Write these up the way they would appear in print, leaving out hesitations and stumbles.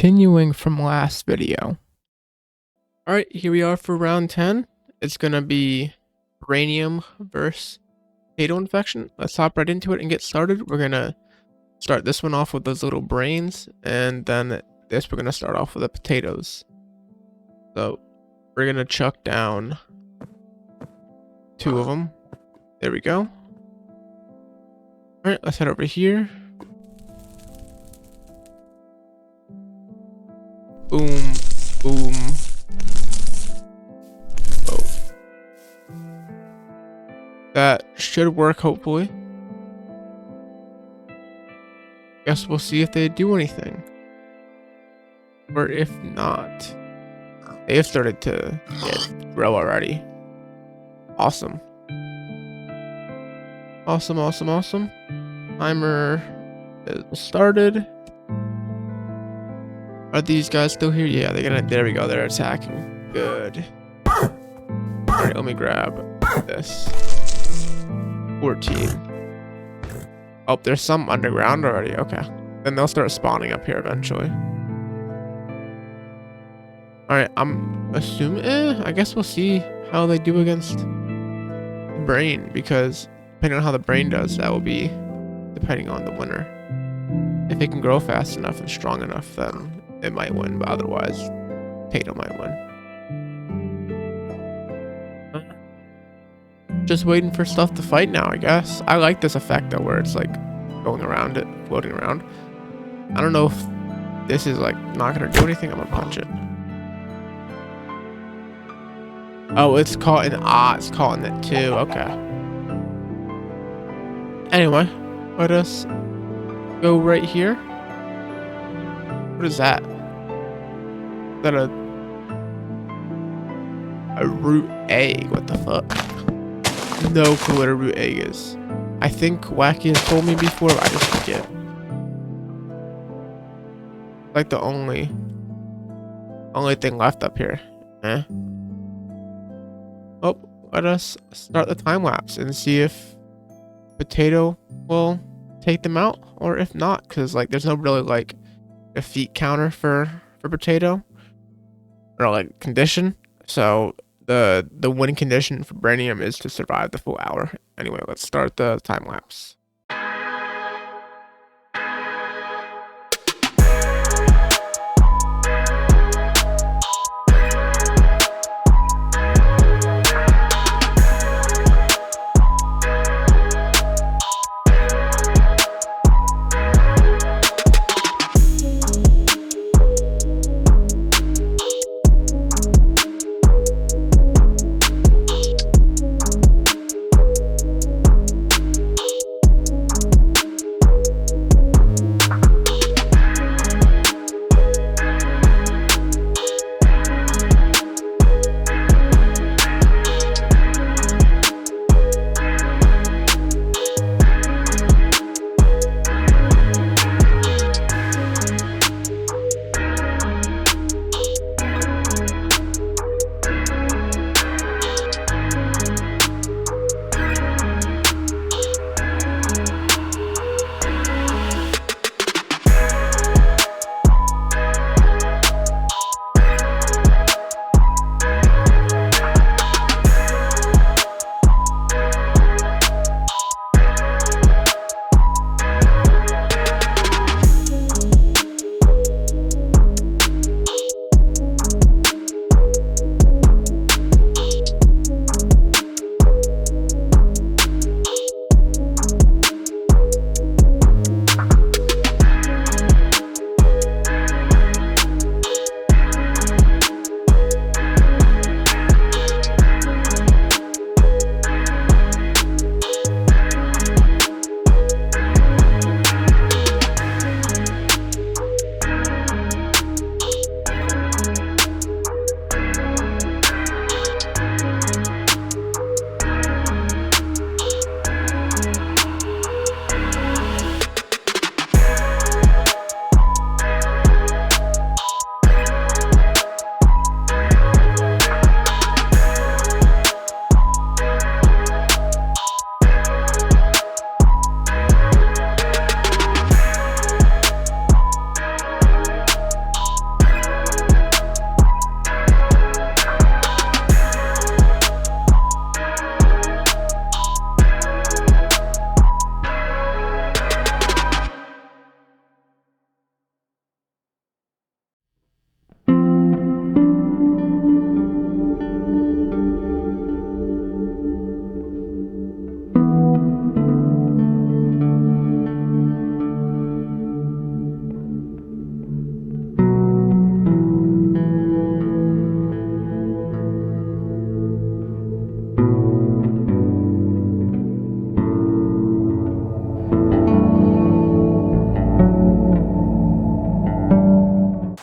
Continuing from last video. Alright, here we are for round 10. It's gonna be Brainium versus potato infection. Let's hop right into it and get started. We're gonna start this one off with those little brains, and then this we're gonna start off with the potatoes. So we're gonna chuck down 2 of them. There we go. Alright, let's head over here. Boom, boom. Oh. That should work, hopefully. Guess we'll see if they do anything. Or if not. They have started to grow already. Awesome. Awesome, awesome, awesome. Timer is started. Are these guys still here? Yeah, they're gonna. There we go. They're attacking. Good. All right, let me grab this. 14. Oh, there's some underground already. Okay. Then they'll start spawning up here eventually. All right. I'm assuming. I guess we'll see how they do against the brain, because depending on how the brain does, that will be depending on the winner. If it can grow fast enough and strong enough, then it might win, but otherwise, potato might win. Just waiting for stuff to fight now, I guess. I like this effect though, where it's like going around it, floating around. I don't know if this is like not gonna do anything. I'm gonna punch it. Oh, it's caught in it's caught in it too. Okay. Anyway, let us go right here. What is that? Is that a root egg? What the fuck? No clue what a root egg is. I think Wacky has told me before, but I just forget. Like the only thing left up here. Oh, let us start the time lapse and see if potato will take them out, or if not, because like there's no really like defeat counter for potato, or like condition. So the win condition for Brainium is to survive the full hour. Anyway, let's start the time lapse.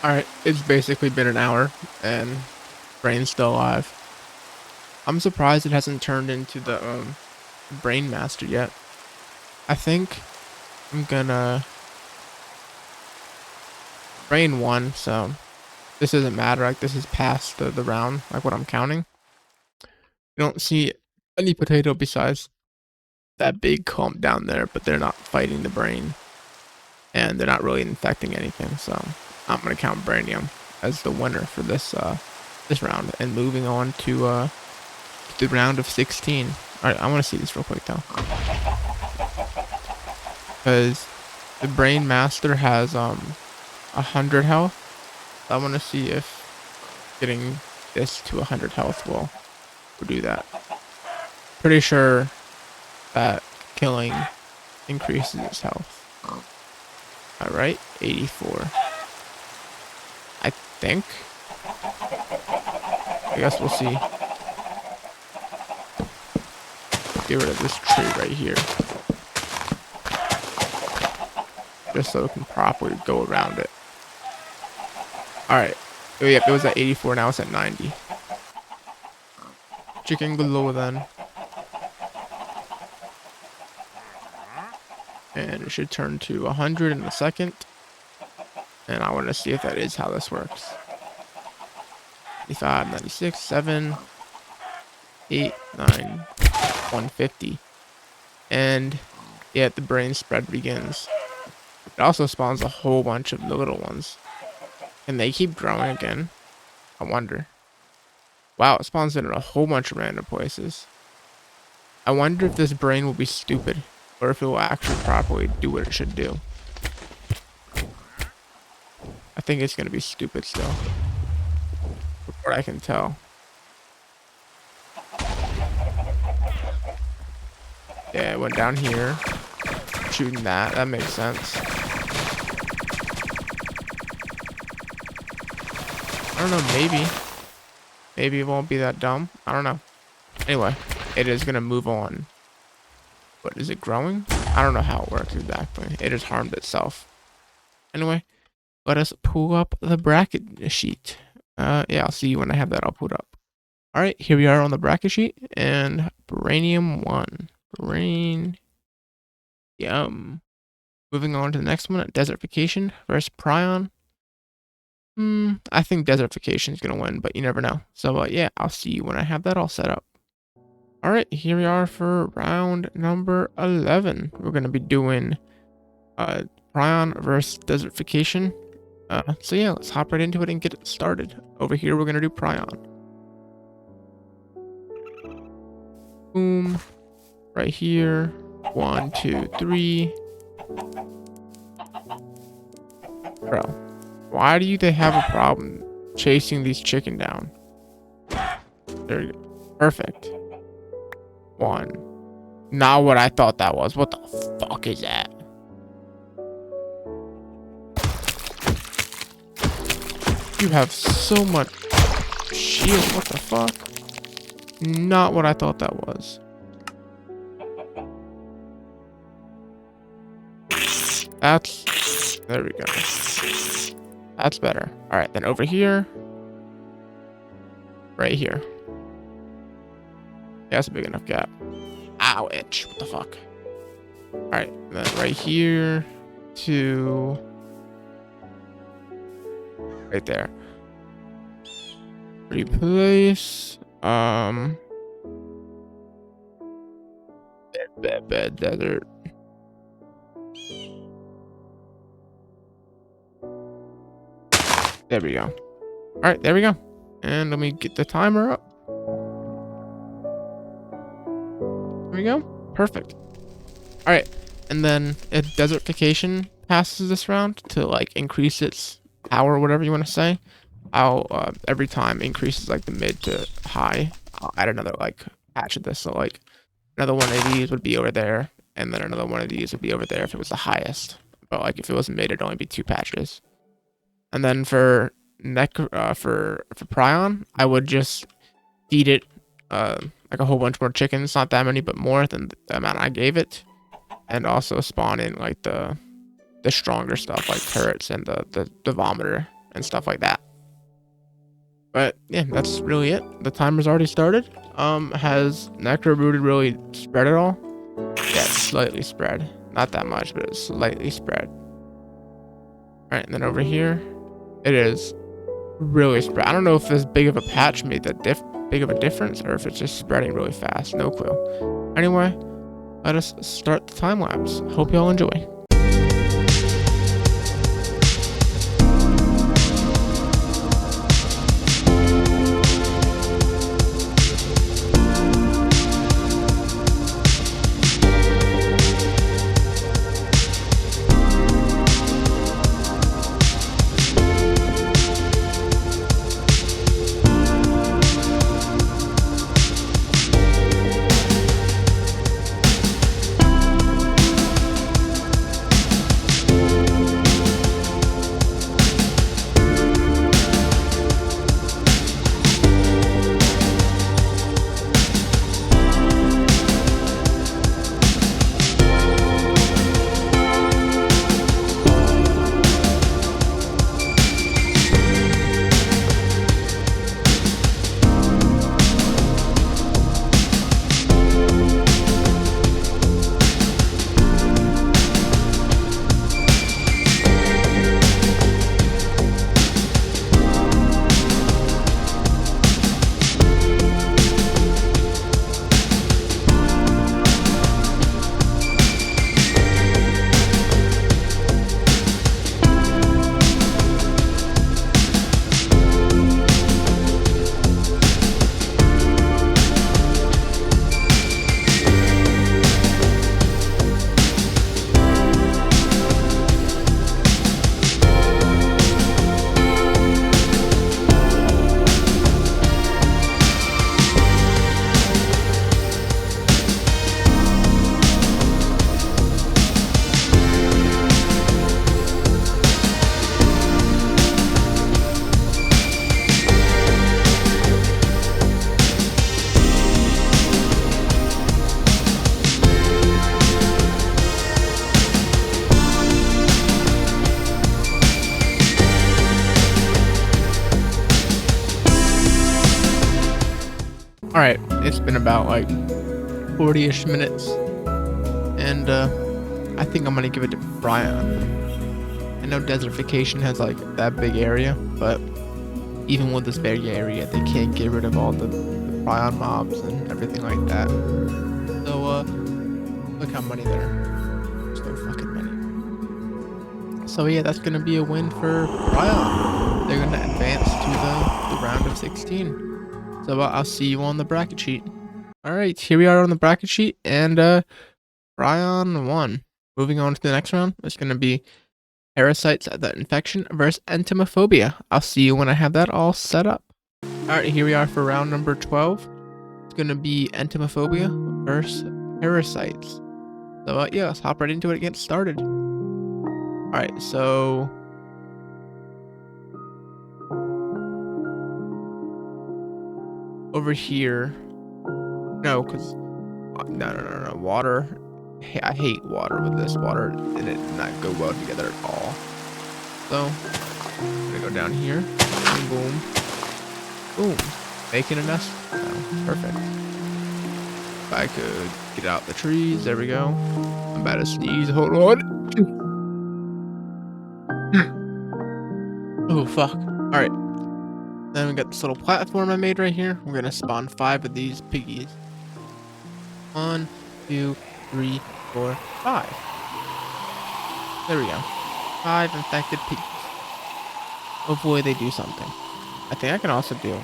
Alright, it's basically been an hour, and Brain's still alive. I'm surprised it hasn't turned into the Brain Master yet. I think I'm gonna Brain 1, so this doesn't matter. Like, this is past the round, like what I'm counting. You don't see any potato besides that big clump down there, but they're not fighting the brain, and they're not really infecting anything. So I'm gonna count Brainium as the winner for this this round, and moving on to the round of 16. All right, I want to see this real quick though, because the Brain Master has 100 health. I want to see if getting this to 100 health will do that. Pretty sure that killing increases its health. All right, 84. I think. I guess we'll see. Get rid of this tree right here, just so it can properly go around it. All right. Oh, yep, it was at 84. Now it's at 90. Chicken below then. And it should turn to 100 in a second. And I want to see if that is how this works. 95, 96, 7, 8, 9, 150. And yet the brain spread begins. It also spawns a whole bunch of the little ones. And they keep growing again. I wonder. Wow, it spawns in a whole bunch of random places. I wonder if this brain will be stupid, or if it will actually properly do what it should do. I think it's going to be stupid still, from what I can tell. Yeah, it went down here, shooting that. That makes sense. I don't know, maybe it won't be that dumb. I don't know. Anyway, it is gonna move on. But is it growing? I don't know how it works exactly. It has harmed itself. Anyway, let us pull up the bracket sheet. Yeah, I'll see you when I have that all pulled up. All right, here we are on the bracket sheet, and Brainium 1. Brainium. Moving on to the next one, Desertification versus Prion. I think Desertification is going to win, but you never know. So, yeah, I'll see you when I have that all set up. All right, here we are for round number 11. We're going to be doing Prion versus Desertification. So, yeah, let's hop right into it and get it started. Over here, we're going to do Prion. Boom. Right here. 1, 2, 3. Bro. Why do they have a problem chasing these chicken down? There you go. Perfect. 1. Not what I thought that was. What the fuck is that? You have so much shield. What the fuck? Not what I thought that was. There we go. That's better. All right, then over here. Right here. Yeah, that's a big enough gap. Ow, itch. What the fuck? All right, then right here to right there. Replace. Bed desert. There we go. All right, there we go. And let me get the timer up. There we go. Perfect. All right, and then if Desertification passes this round to like increase its power, or whatever you want to say, I'll every time increases like the mid to high. I'll add another like patch of this. So like another one of these would be over there, and then another one of these would be over there if it was the highest. But like if it was mid, it'd only be 2 patches. And then for for Prion, I would just feed it like a whole bunch more chickens, not that many, but more than the amount I gave it, and also spawn in like the stronger stuff like turrets and the vomiter and stuff like that. But yeah, that's really it. The timer's already started. Has Necro-Rooted really spread at all? Yeah, it's slightly spread. Not that much, but it's slightly spread. Alright, and then over here, it is really spread. I don't know if this big of a patch made that big of a difference, or if it's just spreading really fast. No clue. Anyway, let us start the time lapse. Hope y'all enjoy. Alright, it's been about like 40-ish minutes, and I think I'm gonna give it to Prion. I know Desertification has like that big area, but even with this big area, they can't get rid of all the Prion mobs and everything like that. So, look how many there are. So fucking many. So yeah, that's gonna be a win for Prion. They're gonna advance to the round of 16. So I'll see you on the bracket sheet. Alright, here we are on the bracket sheet, and Prion won. Moving on to the next round, it's going to be Parasites, the Infection versus Entomophobia. I'll see you when I have that all set up. Alright, here we are for round number 12. It's going to be Entomophobia versus Parasites. So yeah, let's hop right into it and get started. Alright, so over here, no, because no, water. I hate water with this. Water and it not go well together at all. So I'm gonna go down here, and boom, boom, making a nest. Oh, perfect. If I could get out the trees, there we go. I'm about to sneeze. Hold on. Oh fuck. All right. Then we got this little platform I made right here. We're gonna spawn 5 of these piggies. 1, 2, 3, 4, 5. There we go. 5 infected piggies. Hopefully they do something. I think I can also do.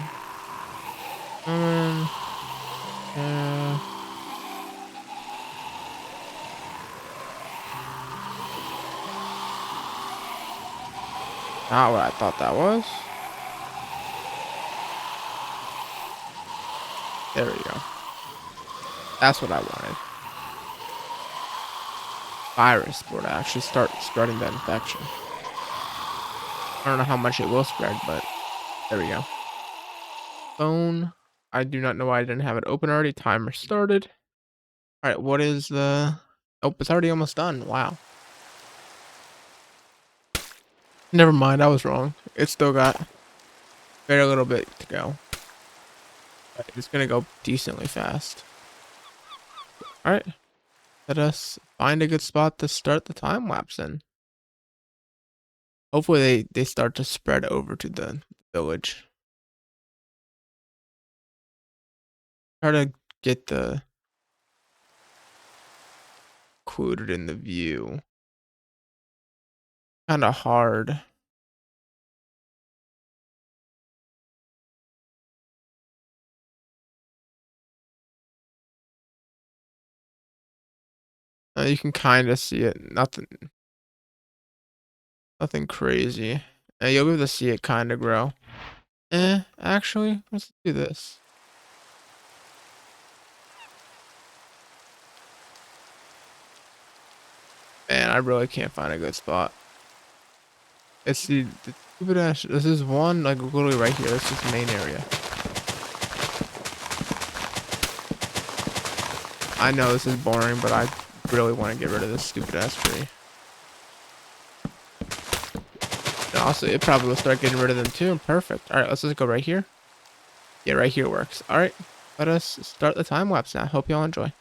Not what I thought that was. There we go. That's what I wanted. Virus Spore to actually start spreading that infection. I don't know how much it will spread, but there we go. Phone. I do not know why I didn't have it open already. Timer started. Alright, what is the... Oh, it's already almost done. Wow. Never mind, I was wrong. It's still got very little bit to go. But it's gonna go decently fast. Alright. Let us find a good spot to start the time lapse in. Hopefully they start to spread over to the village. Try to get the included in the view. Kinda hard. You can kind of see it. Nothing crazy. You'll be able to see it kind of grow. Actually, let's do this. Man, I really can't find a good spot. It's the stupid ass. This is one, like, literally right here. This is the main area. I know this is boring, but I really want to get rid of this stupid ass tree. And also, it probably will start getting rid of them too. Perfect. Alright, let's just go right here. Yeah, right here works. Alright, let us start the time lapse now. Hope y'all enjoy.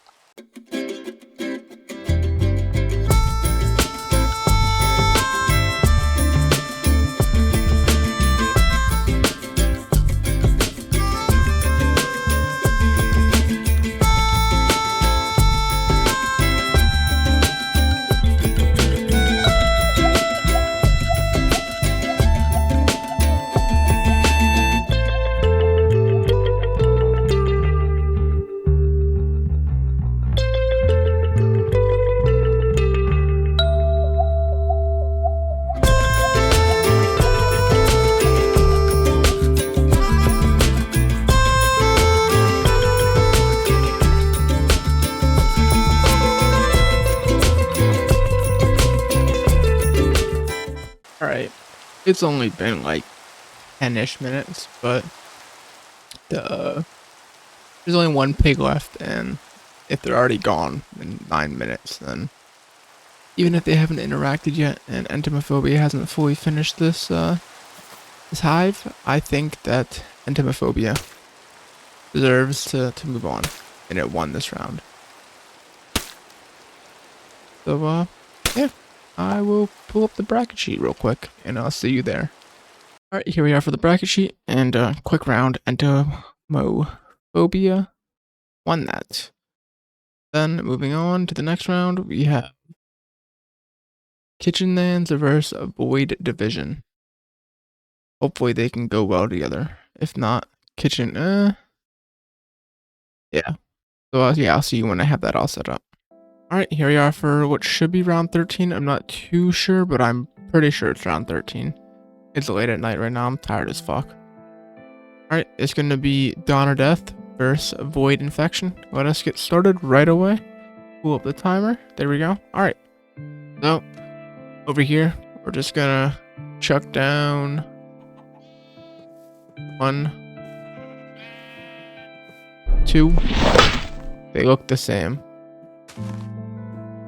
Alright, it's only been like 10-ish minutes, but there's only one pig left, and if they're already gone in 9 minutes, then even if they haven't interacted yet and Entomophobia hasn't fully finished this this hive, I think that Entomophobia deserves to move on, and it won this round. So yeah. I will pull up the bracket sheet real quick, and I'll see you there. Alright, here we are for the bracket sheet, and quick round, Entomophobia won that. Then, moving on to the next round, we have Khltchlands versus Void Division. Hopefully they can go well together. If not, yeah. So, yeah, I'll see you when I have that all set up. Alright, here we are for what should be round 13. I'm not too sure, but I'm pretty sure it's round 13. It's late at night right now. I'm tired as fuck. Alright, it's going to be Dawn or Death versus Void Infection. Let us get started right away. Pull up the timer. There we go. Alright. So, over here, we're just going to chuck down 1, 2. They look the same.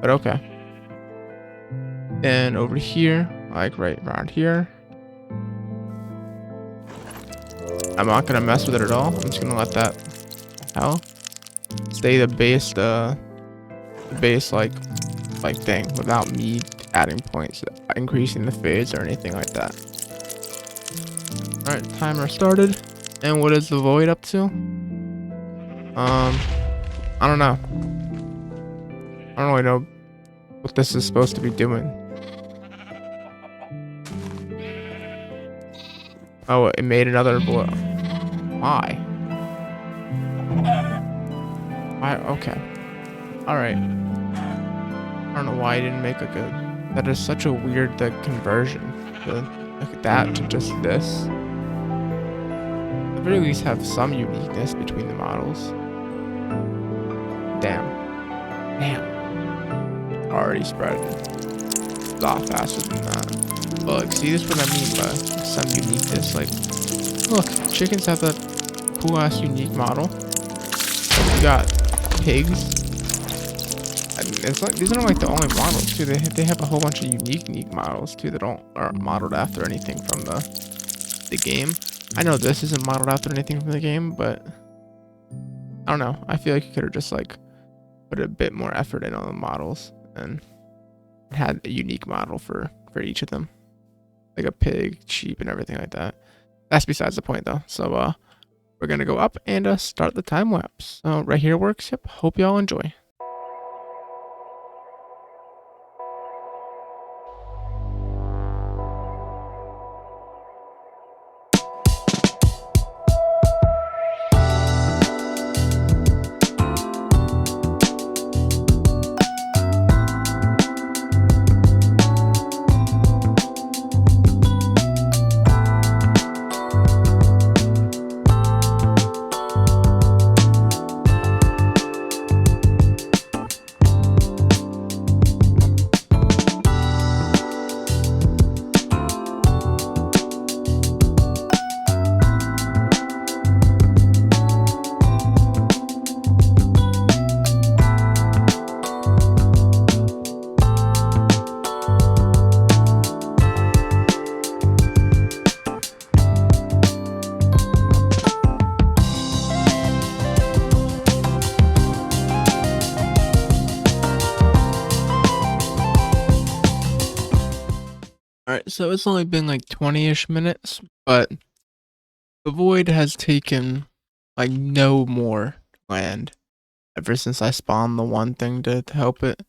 But okay. Then over here, like right around here. I'm not gonna mess with it at all. I'm just gonna let that stay the base like thing without me adding points, increasing the fades or anything like that. Alright, timer started. And what is the void up to? I don't know. I don't really know what this is supposed to be doing. Oh, it made another void. Why? Why? Okay. Alright. I don't know why I didn't make a good. That is such a weird conversion. Like that to just this. At the very least have some uniqueness between the models. Damn. Already spread a lot faster than that. But like, see, this is what I mean by some uniqueness. Like, look, chickens have that cool ass unique model. You got pigs. I mean, it's like these aren't like the only models too. They have a whole bunch of unique models too that aren't modeled after anything from the the game. I know this isn't modeled after anything from the game, but I don't know. I feel like you could have just like put a bit more effort in on the models and had a unique model for each of them, like a pig, sheep, and everything like that. That's besides the point though. So we're gonna go up and start the time lapse. So right here works. Yep. Hope y'all enjoy. Alright, so it's only been like 20-ish minutes, but the void has taken like no more land ever since I spawned the one thing to help it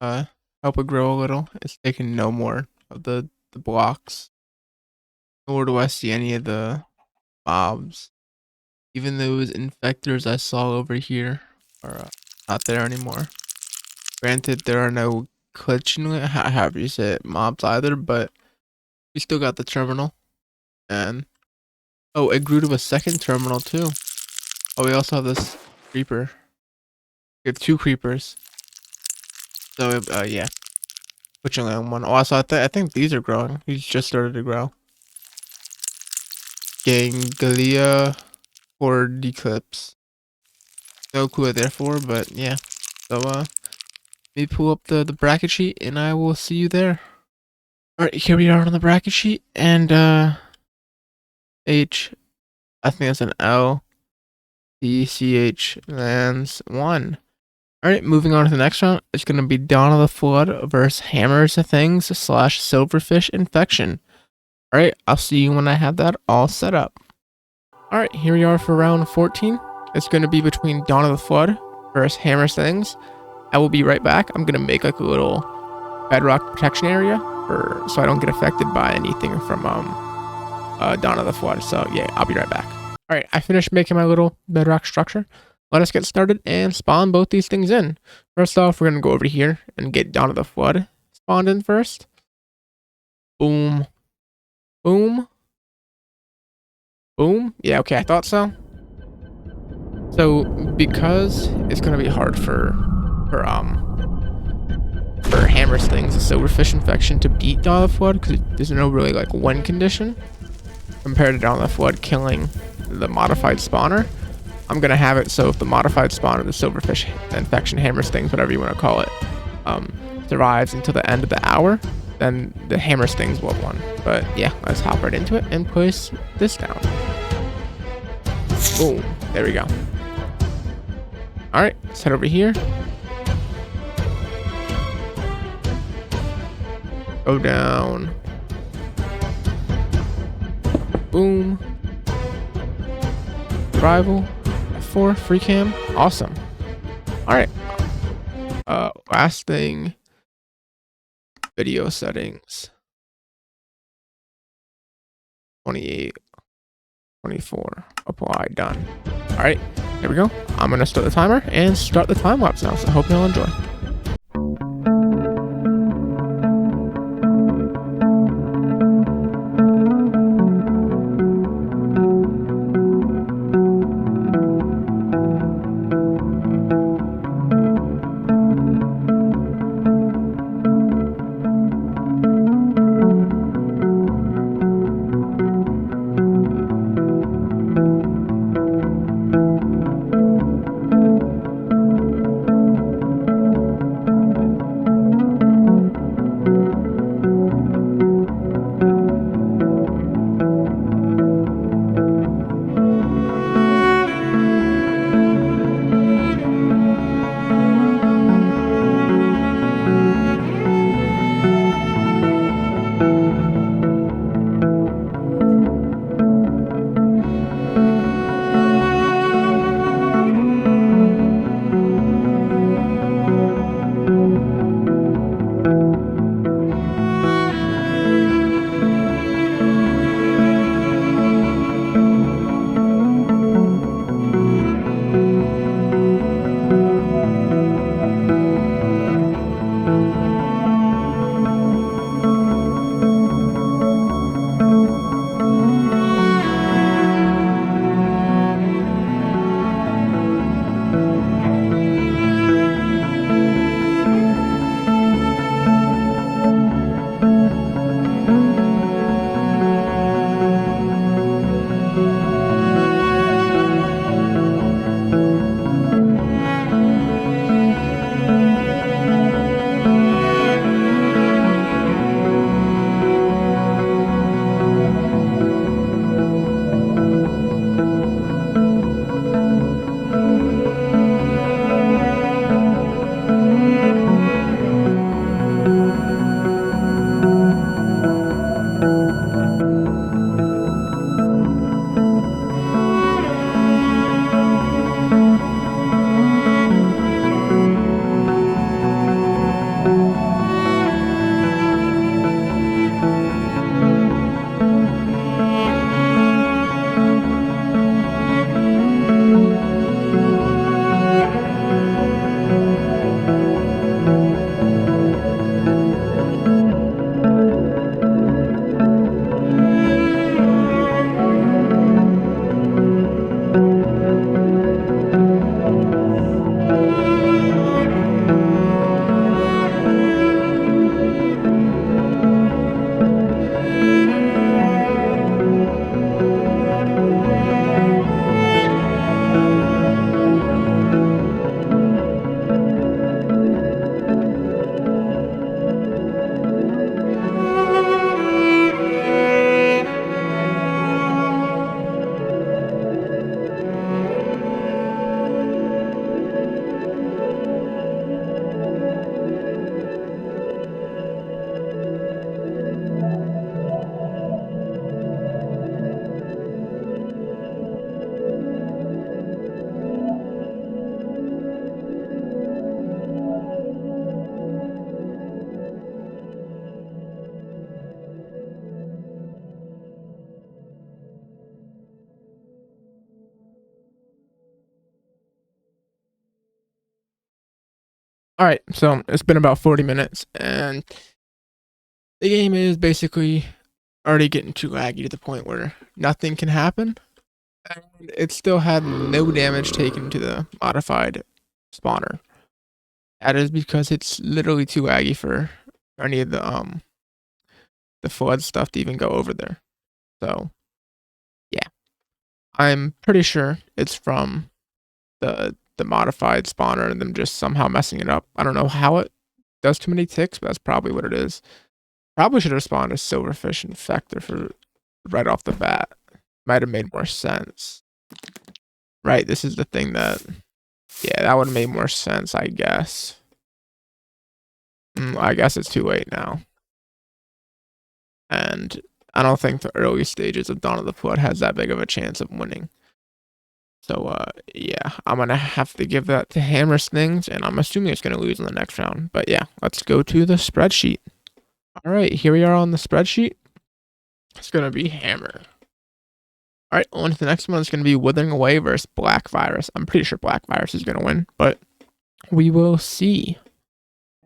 grow a little. It's taken no more of the blocks. Nor do I see any of the mobs. Even those infectors I saw over here are not there anymore. Granted, there are no Khltchlands, however you say it, mobs either, but we still got the terminal. And oh, it grew to a second terminal too. Oh, we also have this creeper. We have 2 creepers. So yeah, Khltchlands one. Also, I think these are growing. These just started to grow. Ganglia Horde Eclipse. No clue what they're for, but yeah. So let me pull up the bracket sheet and I will see you there. Alright, here we are on the bracket sheet, and H, I think that's an L, Khltchlands 1. Alright, moving on to the next round. It's going to be Dawn of the Flood versus Hammers Things / Silverfish Infection. Alright, I'll see you when I have that all set up. Alright, here we are for round 14. It's going to be between Dawn of the Flood versus Hammers Things. I will be right back. I'm going to make like a little bedrock protection area so I don't get affected by anything from Dawn of the Flood. So yeah, I'll be right back. Alright, I finished making my little bedrock structure. Let us get started and spawn both these things in. First off, we're going to go over here and get Dawn of the Flood spawned in first. Boom. Boom. Boom. Yeah, okay, I thought so. So, because it's going to be hard for Hammers Things, a Silverfish Infection, to beat Dawn of the Flood, because there's no really like win condition compared to Dawn of the Flood killing the modified spawner. I'm gonna have it so if the modified spawner, the Silverfish Infection, Hammers Things, whatever you want to call it, survives until the end of the hour, then the Hammers Things will have won. But yeah, let's hop right into it and place this down. Boom, there we go. All right, let's head over here. Go down. Boom. Survival. 4 free cam. Awesome. Alright. Last thing. Video settings. 28. 24. Apply. Done. Alright. There we go. I'm gonna start the timer and start the time lapse now. So I hope y'all enjoy. Alright, so it's been about 40 minutes, and the game is basically already getting too laggy to the point where nothing can happen. And it still had no damage taken to the modified spawner. That is because it's literally too laggy for any of the flood stuff to even go over there. So yeah. I'm pretty sure it's from the modified spawner and them just somehow messing it up. I don't know how it does too many ticks, but that's probably what it is. Probably should have spawned a Silverfish Infector for right off the bat. Might have made more sense. Right, this is the thing that... Yeah, that would have made more sense, I guess. I guess it's too late now. And I don't think the early stages of Dawn of the Flood has that big of a chance of winning. So, yeah, I'm going to have to give that to Hammer's Things, and I'm assuming it's going to lose in the next round. But yeah, let's go to the spreadsheet. All right, here we are on the spreadsheet. It's going to be Hammer. All right, on to the next one. It's going to be Withering Away versus Black Virus. I'm pretty sure Black Virus is going to win, but we will see.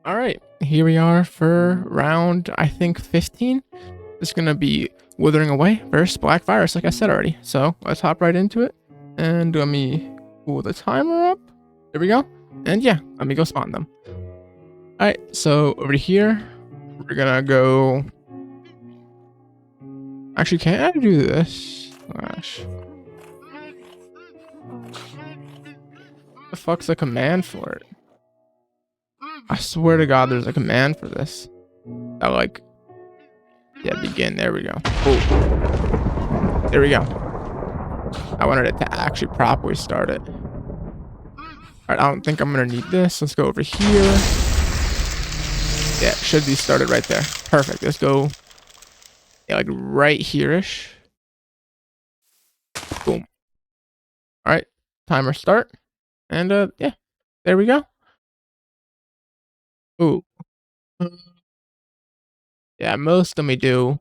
All right, here we are for round, I think, 15. It's going to be Withering Away versus Black Virus, like I said already. So let's hop right into it. And let me pull the timer up. There we go. And yeah, let me go spawn them. All right, so over here, we're going to go... Actually, can I do this? Gosh. What the fuck's the command for it? I swear to God, there's a command for this. I like... Yeah, begin. There we go. Oh. There we go. I wanted it to actually properly start it. Alright, I don't think I'm going to need this. Let's go over here. Yeah, it should be started right there. Perfect. Let's go... Yeah, like right here-ish. Boom. Alright, timer start. And, yeah, there we go. Ooh. Yeah, most of them we do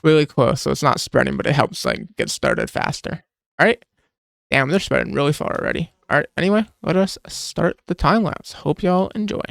really close, so it's not spreading, but it helps like get started faster. Alright. Damn, they're spreading really far already. Alright, anyway, let us start the time lapse. Hope y'all enjoy.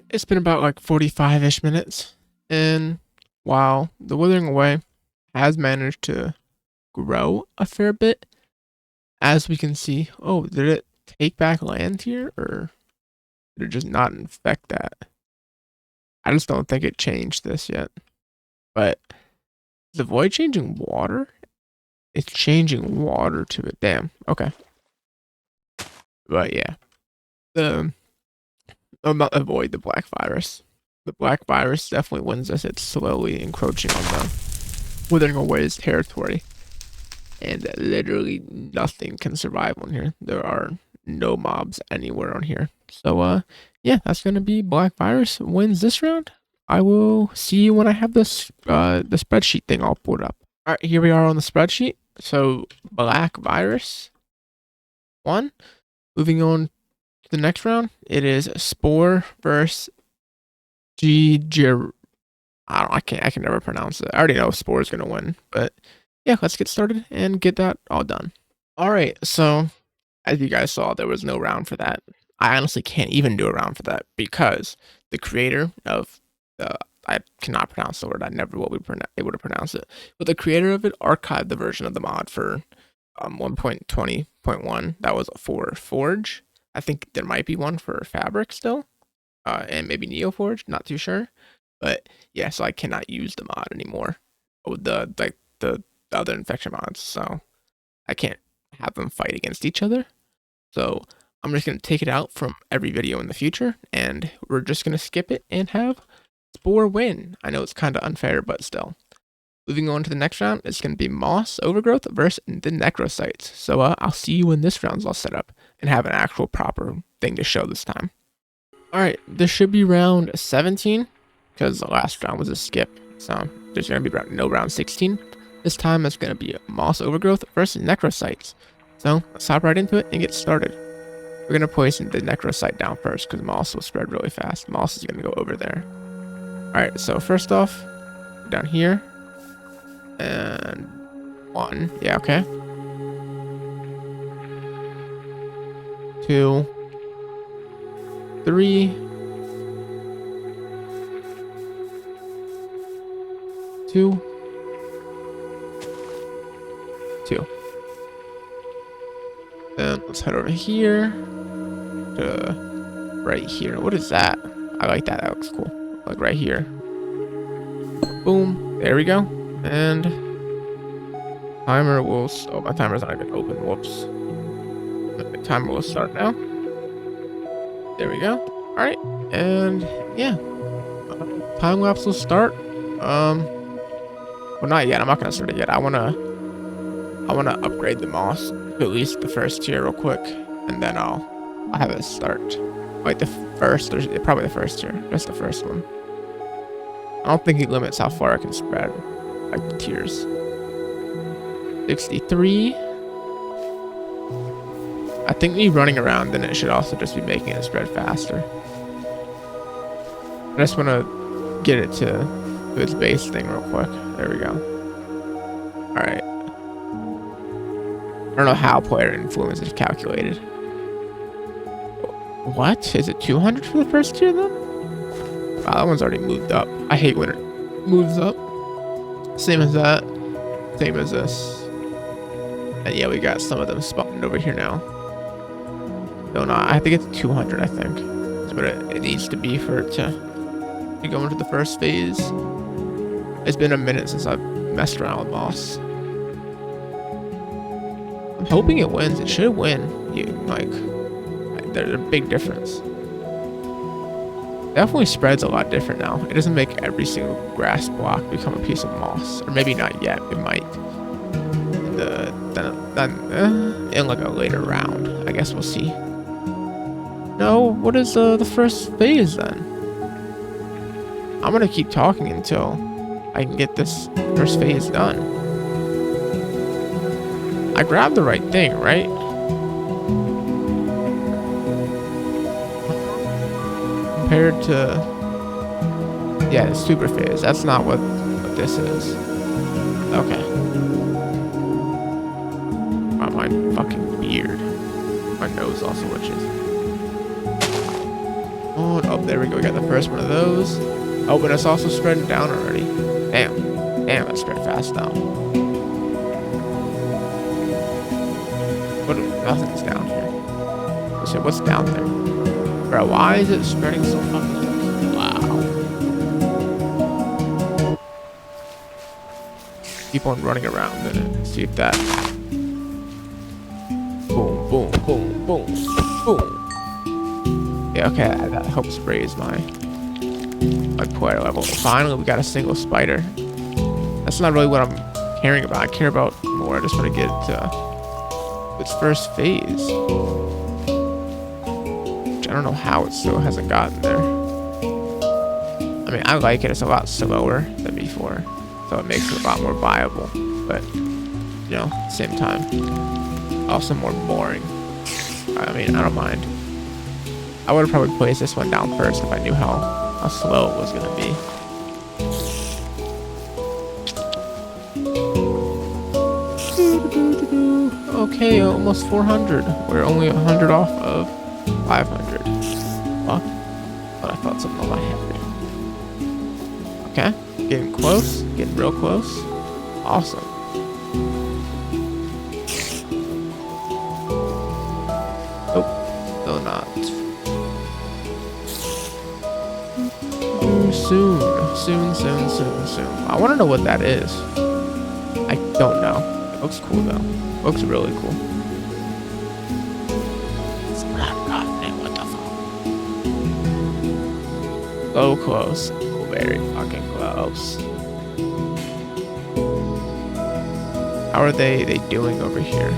it's been about like 45-ish minutes, and while the Withering Away has managed to grow a fair bit, as we can see. Oh, did it take back land here, or did it just not infect that? I just don't think it changed this yet. But the void changing water? It's changing water to it. Damn. Okay. But yeah. Not the void, the black virus. The black virus definitely wins us. It's slowly encroaching on the Withering Away's territory. And literally nothing can survive on here. There are no mobs anywhere on here. So yeah, that's gonna be Black Virus wins this round. I will see you when I have this the spreadsheet thing all pulled up. Alright, here we are on the spreadsheet. So Black Virus won. Moving on to the next round, it is Spore versus I can never pronounce it. I already know Spore is gonna win, but yeah, let's get started and get that all done. Alright, so as you guys saw, there was no round for that. I honestly can't even do a round for that because the creator of the, I cannot pronounce the word, I never will be able to pronounce it, but the creator of it archived the version of the mod for 1.20.1 that was for Forge. I think there might be one for Fabric still, and maybe Neoforge, not too sure. But yeah, so I cannot use the mod anymore with the other infection mods, so I can't have them fight against each other. So I'm just gonna take it out from every video in the future, and we're just gonna skip it and have Spore win. I know it's kind of unfair, but still. Moving on to the next round, it's gonna be Moss Overgrowth versus the Necrosites. So I'll see you when this round's all set up and have an actual proper thing to show this time. All right, this should be round 17 because the last round was a skip. So there's gonna be no round 16. This time it's gonna be Moss Overgrowth versus Necrosites. So let's hop right into it and get started. We're gonna place the Necrosite down first because Moss will spread really fast. Moss is gonna go over there. All right, so first off, down here, and 1, yeah, okay. 2, 3, 2, 2. Then let's head over here to right here. What is that? I like that. That looks cool. Like right here. Boom. There we go. And timer will. Oh, my timer's not even open. Whoops. The timer will start now. There we go. All right. And yeah, time lapse will start. Well, not yet. I'm not gonna start it yet. I wanna upgrade the Moss to at least the first tier real quick, and then I'll have it start. Like the first, or probably the first tier, just the first one. I don't think it limits how far I can spread, like the tiers. 63. I think me running around, then it should also just be making it spread faster. I just want to get it to its base thing real quick. There we go. All right. I don't know how player influence is calculated. What? Is it 200 for the first tier then? Wow, that one's already moved up. I hate when it moves up. Same as that. Same as this. And yeah, we got some of them spawned over here now. No, no, I think it's 200, I think. That's what it needs to be for it to go into the first phase. It's been a minute since I've messed around with Moss. I'm hoping it wins. It should win. There's a big difference. Definitely spreads a lot different now. It doesn't make every single grass block become a piece of moss, or maybe not yet. It might. Then in like a later round, I guess we'll see. No, what is the first phase then? I'm gonna keep talking until I can get this first phase done. I grabbed the right thing, right? Compared to, yeah, the super phase. That's not what this is. Okay. Wow, my fucking beard. My nose also itches. on. Oh, there we go. We got the first one of those. Oh, but it's also spreading down already. Damn, it spread fast down. What? Nothing's down here. So what's down there? Bro, why is it spreading so fucking fast? Wow. Keep on running around in it. See if that. Boom, boom, boom, boom, boom. Yeah, okay, that helps raise my player level. Finally, we got a single spider. That's not really what I'm caring about. I care about more. I just want to get it to its first phase. Which I don't know how it still hasn't gotten there. I mean, I like it. It's a lot slower than before. So it makes it a lot more viable. But, you know, at the same time, also more boring. I mean, I don't mind. I would have probably placed this one down first if I knew how slow it was going to be. Okay, almost 400. We're only 100 off of 500. Fuck. But I thought something on my head there. Okay, getting close. Getting real close. Awesome. Nope, still not. Soon. I want to know what that is. I don't know. It looks cool though. It looks really cool. What the fuck? So close. Very fucking close. How are they doing over here?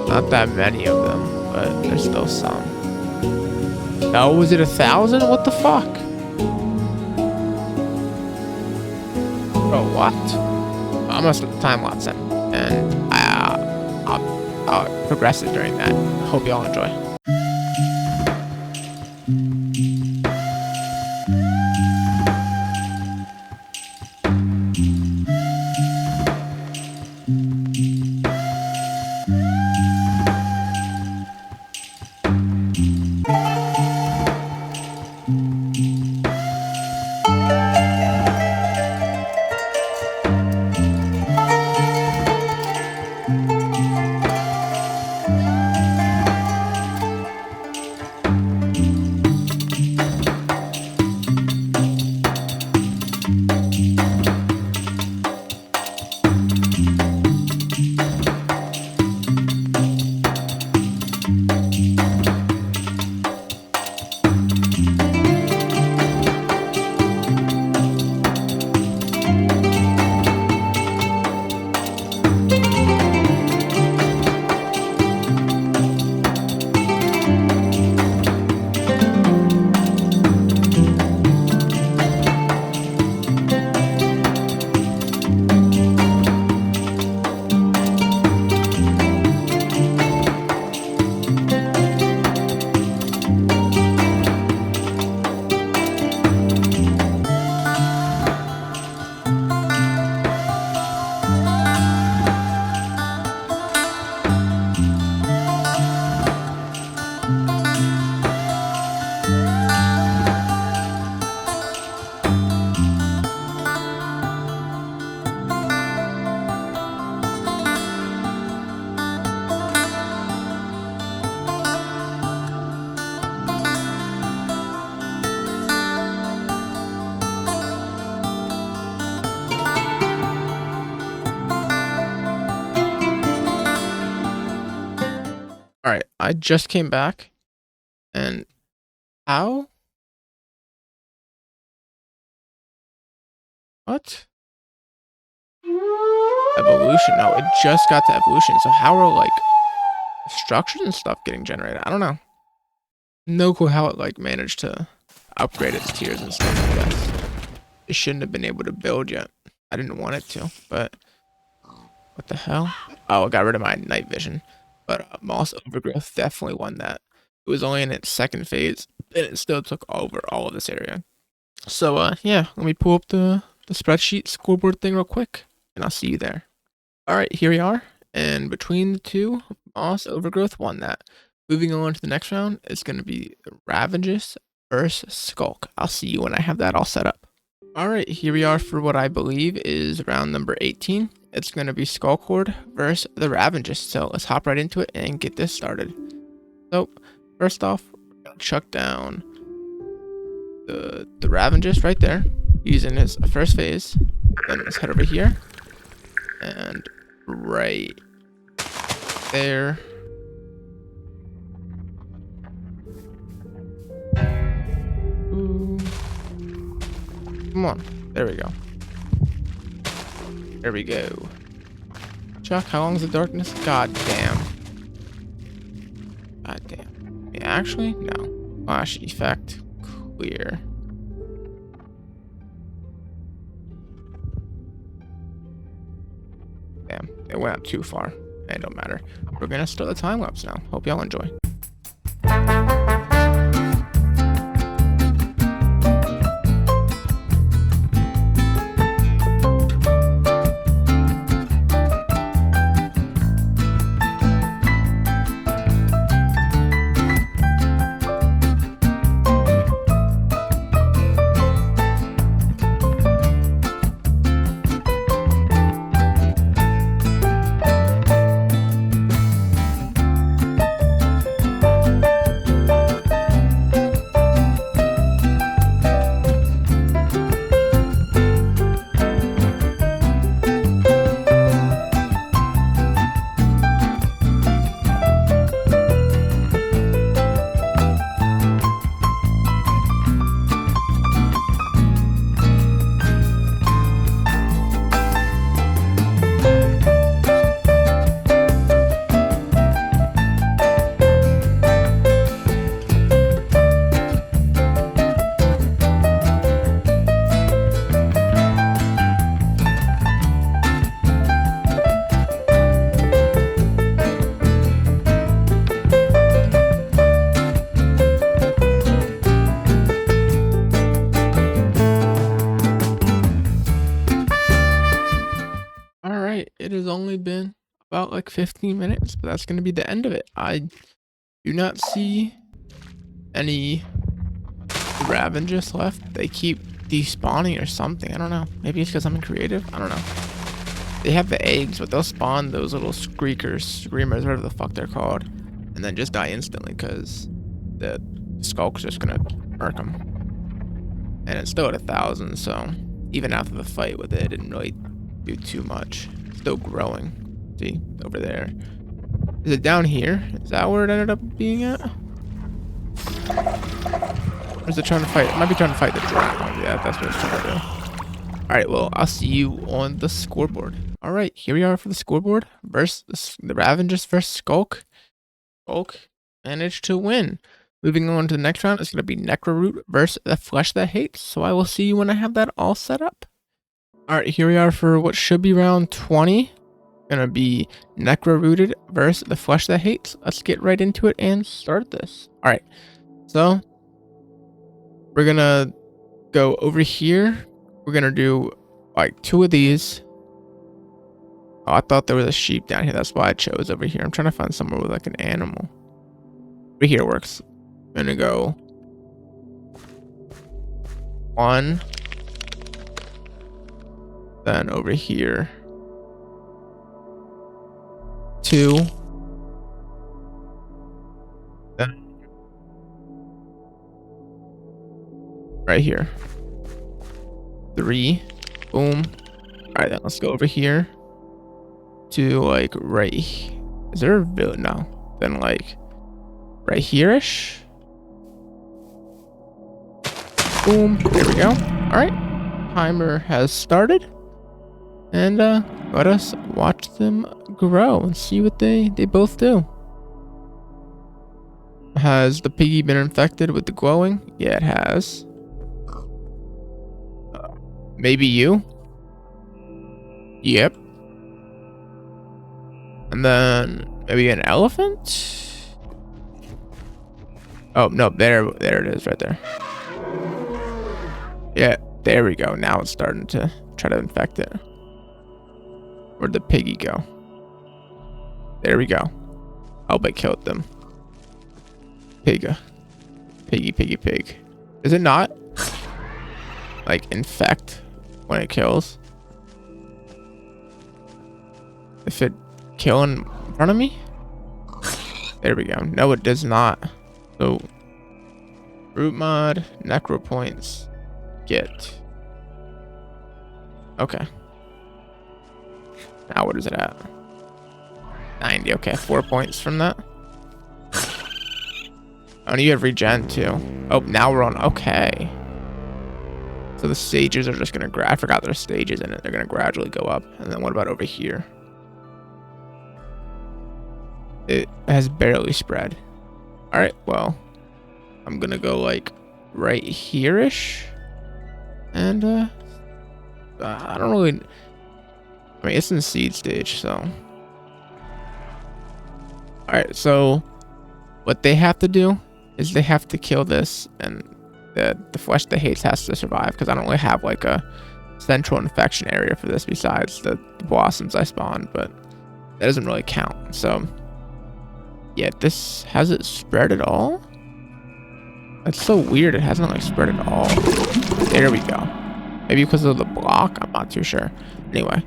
Not that many of them, but there's still some. Oh, was it 1,000? What the fuck? Bro, what? I'm gonna start the time lapse then, and I'll progress it during that. Hope y'all enjoy. Alright, I just came back, and how? What? Evolution. No, it just got to evolution, so how are, like, structures and stuff getting generated? I don't know. No clue how it, like, managed to upgrade its tiers and stuff, I guess. It shouldn't have been able to build yet. I didn't want it to, but... What the hell? Oh, I got rid of my night vision. But Moss Overgrowth definitely won that. It was only in its second phase, and it still took over all of this area. So, yeah, let me pull up the spreadsheet scoreboard thing real quick, and I'll see you there. Alright, here we are, and between the two, Moss Overgrowth won that. Moving on to the next round, it's going to be Ravenous versus Sculk. I'll see you when I have that all set up. Alright, here we are for what I believe is round number 18. It's going to be Sculk Horde versus the Ravenous. So let's hop right into it and get this started. So first off, we're going to chuck down the Ravenous right there, using his first phase. Then let's head over here. And right there. Ooh. Come on. There we go. There we go. Chuck, how long is the darkness? God damn. God damn. Yeah, actually, no. Flash effect. Clear. Damn, it went up too far. It don't matter. We're gonna start the time lapse now. Hope y'all enjoy. It has only been about like 15 minutes, but that's going to be the end of it. I do not see any Ravenous left. They keep despawning or something. I don't know. Maybe it's because I'm in creative. I don't know. They have the eggs, but they'll spawn those little screamers, whatever the fuck they're called, and then just die instantly because the Skulk's just going to murk them. And it's still at 1,000, so even after the fight with it didn't really do too much. Still growing. See, over there. Is it down here? Is that where it ended up being at? Or is it trying to fight? It might be trying to fight the dragon. Yeah, that's what it's trying to do. Alright, well, I'll see you on the scoreboard. Alright, here we are for the scoreboard. Versus the Ravenous versus Sculk. Sculk managed to win. Moving on to the next round, it's going to be Necro-Root versus the Flesh That Hates. So I will see you when I have that all set up. Alright, here we are for what should be round 20. Gonna be Necro-Rooted versus the Flesh That Hates. Let's get right into it and start this. Alright, so we're gonna go over here. We're gonna do like 2 of these. Oh, I thought there was a sheep down here. That's why I chose over here. I'm trying to find somewhere with like an animal. Over here works. I'm gonna go 1. Then over here 2. Then right here 3. Boom. All right, then let's go over here to like right. Is there a village? No. Then like right here-ish. Boom. There we go. All right. Timer has started. And let us watch them grow and see what they both do. Has the piggy been infected with the glowing? Yeah, it has. Maybe you? Yep. And then maybe an elephant? Oh, no, there it is right there. Yeah, there we go. Now it's starting to try to infect it. Where'd the piggy go? There we go. Hope I killed them. pig. Piggy pig. Is it not like infect when it kills? If it kill in front of me? There we go. No, it does not. So root mod, necro points, get. Okay. Now what is it at? 90. Okay, 4 points from that. Oh, and you have regen too. Oh, now we're on. Okay. So the stages are just gonna I forgot there's stages in it. They're gonna gradually go up. And then what about over here? It has barely spread. All right. Well, I'm gonna go like right here-ish, and I don't really. I mean, it's in seed stage, so. All right. So, what they have to do is they have to kill this, and the flesh that hates has to survive, because I don't really have like a central infection area for this besides the blossoms I spawned, but that doesn't really count. So yeah, this hasn't spread at all. That's so weird. It hasn't like spread at all. There we go. Maybe because of the block, I'm not too sure. Anyway,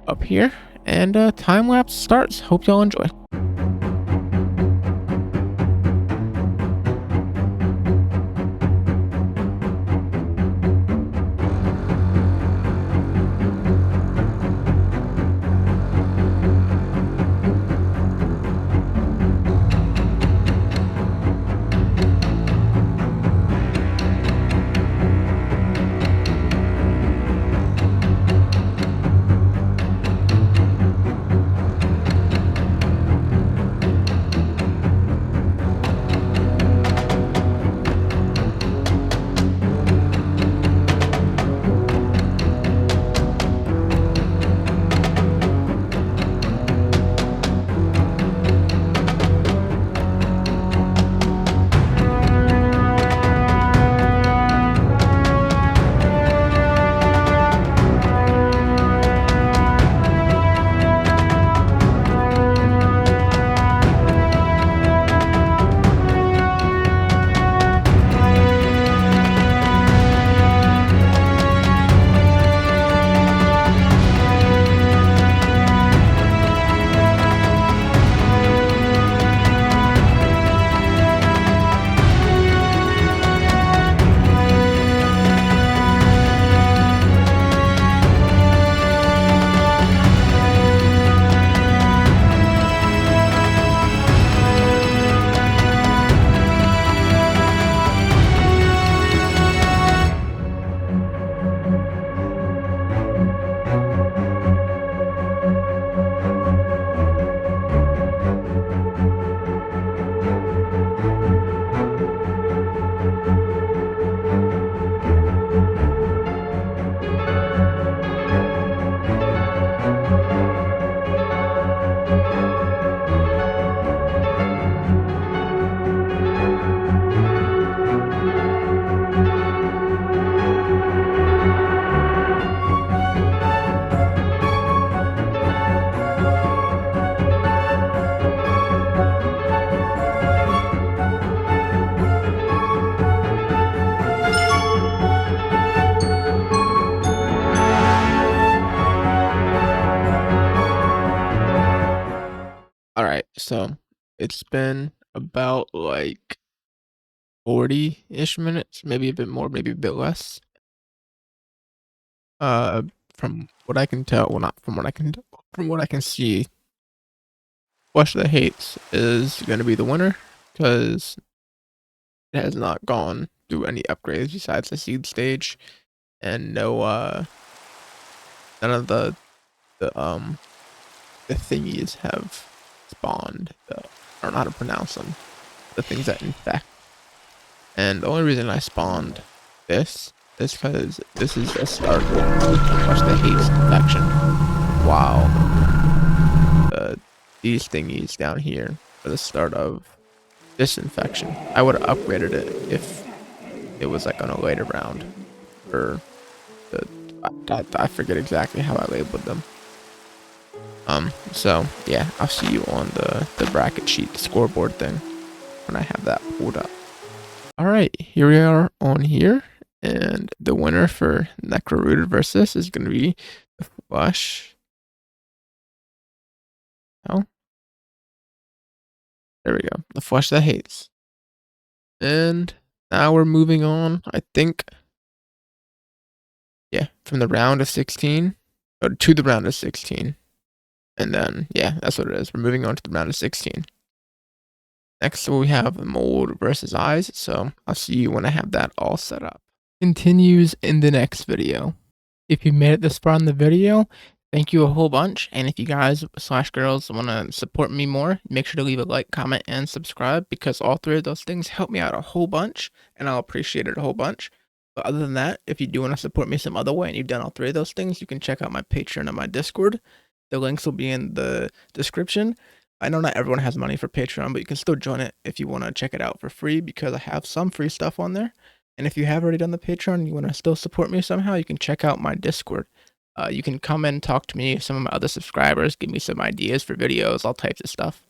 up here, and time lapse starts. Hope y'all enjoy. All right, so it's been about like 40-ish minutes, maybe a bit more, maybe a bit less. From what I can tell, well, not from what I can tell, from what I can see, Flesh That Hates is going to be the winner, because it has not gone through any upgrades besides the seed stage, and no, none of the thingies have spawned. I don't know how to pronounce them. The things that infect. And the only reason I spawned this is because this is a start of Flesh That Hates infection, while these thingies down here are the start of this infection. I would have upgraded it if it was like on a later round, or I forget exactly how I labeled them. So yeah, I'll see you on the bracket sheet, the scoreboard thing. when I have that pulled up. All right, here we are on here, and the winner for Necro-Rooted versus is going to be the Flush. Oh, there we go, the Flush that hates. And now we're moving on, I think. Yeah, from the round of 16 to the round of 16. And then, yeah, that's what it is. We're moving on to the round of 16. Next, we have Mold versus Eyes. So I'll see you when I have that all set up. Continues in the next video. If you made it this far in the video, thank you a whole bunch. And if you guys / girls want to support me more, make sure to leave a like, comment, and subscribe, because all three of those things help me out a whole bunch, and I'll appreciate it a whole bunch. But other than that, if you do want to support me some other way and you've done all three of those things, you can check out my Patreon and my Discord. The links will be in the description. I know not everyone has money for Patreon, but you can still join it if you want to check it out for free, because I have some free stuff on there. And if you have already done the Patreon and you want to still support me somehow, you can check out my Discord. You can come and talk to me, some of my other subscribers, give me some ideas for videos, all types of stuff.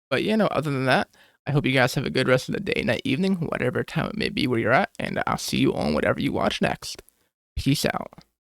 But other than that, I hope you guys have a good rest of the day, night, evening, whatever time it may be where you're at, and I'll see you on whatever you watch next. Peace out.